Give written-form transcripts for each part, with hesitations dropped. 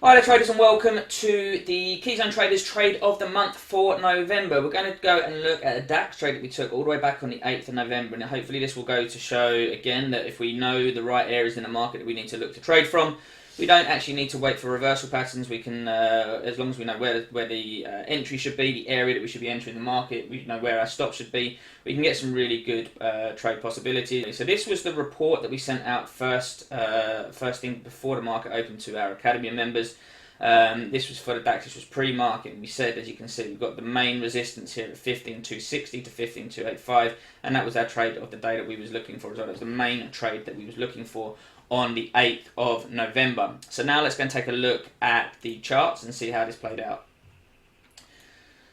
Hi there traders and welcome to the Keyzone Traders trade of the month for November. We're going to go and look at a DAX trade that we took all the way back on the 8th of November, and hopefully this will go to show again that if we know the right areas in the market that we need to look to trade from, we don't actually need to wait for reversal patterns. We can, as long as we know where the entry should be, the area that we should be entering the market, we know where our stop should be, we can get some really good trade possibilities. So this was the report that we sent out first thing before the market opened to our Academy members. This was for the DAX, this was pre-market, and we said, as you can see, we've got the main resistance here at 15,260 to 15,285, and that was our trade of the day that we was looking for as well. That was the main trade that we was looking for on the 8th of November. So now let's go and take a look at the charts and see how this played out.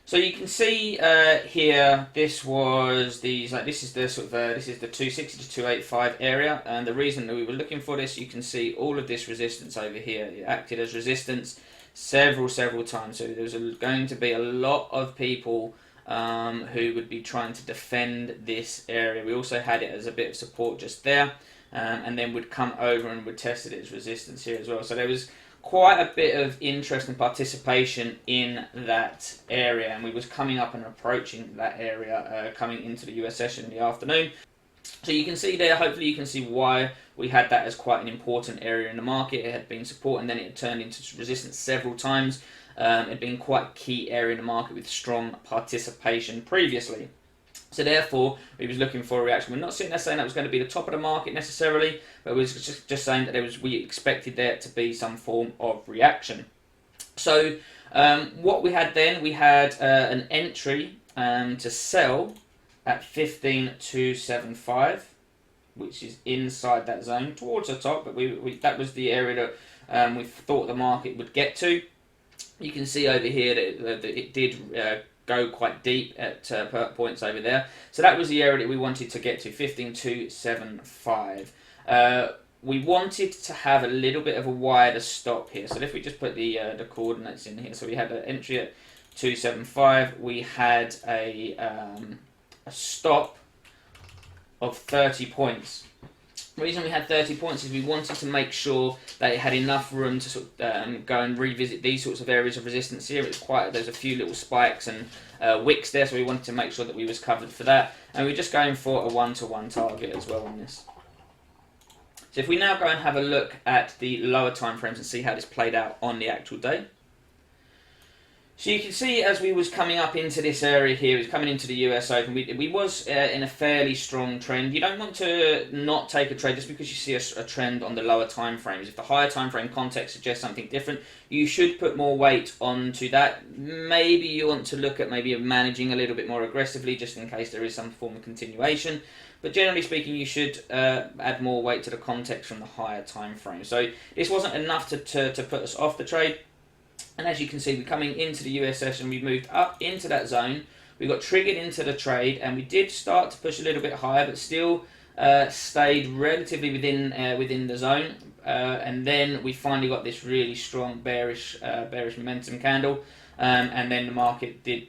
So you can see here, this is the 260 to 285 area, and the reason that we were looking for this, you can see all of this resistance over here. It acted as resistance several times. So there was going to be a lot of people who would be trying to defend this area. We also had it as a bit of support just there, and then would come over and would test it as resistance here as well. So there was quite a bit of interest and participation in that area, and we was coming up and approaching that area coming into the US session in the afternoon. So you can see there, hopefully you can see why we had that as quite an important area in the market. It had been support and then it had turned into resistance several times. It had been quite a key area in the market with strong participation previously. So therefore, we was looking for a reaction. We're not sitting there saying that was going to be the top of the market necessarily, but we was just saying that we expected there to be some form of reaction. So what we had then, we had an entry to sell at 15,275, which is inside that zone towards the top, but that was the area that we thought the market would get to. You can see over here that it did go quite deep at points over there. So that was the area that we wanted to get to, 15,275. We wanted to have a little bit of a wider stop here. So if we just put the coordinates in here, so we had an entry at 275. We had a stop of 30 points. The reason we had 30 points is we wanted to make sure that it had enough room to sort of, go and revisit these sorts of areas of resistance here. There's a few little spikes and wicks there, so we wanted to make sure that we was covered for that. And we're just going for a 1-to-1 target as well on this. So if we now go and have a look at the lower time frames and see how this played out on the actual day. So you can see as we was coming up into this area here, it was coming into the US Open, we was in a fairly strong trend. You don't want to not take a trade just because you see a trend on the lower time frames. If the higher time frame context suggests something different, you should put more weight onto that. Maybe you want to look at maybe managing a little bit more aggressively just in case there is some form of continuation. But generally speaking, you should add more weight to the context from the higher time frame. So this wasn't enough to put us off the trade. And as you can see, we're coming into the US session, we moved up into that zone, we got triggered into the trade, and we did start to push a little bit higher, but still stayed relatively within the zone. And then we finally got this really strong bearish momentum candle, and then the market did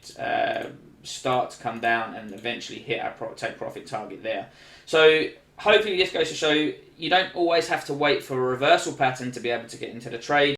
start to come down and eventually hit our take profit target there. So hopefully this goes to show you don't always have to wait for a reversal pattern to be able to get into the trade.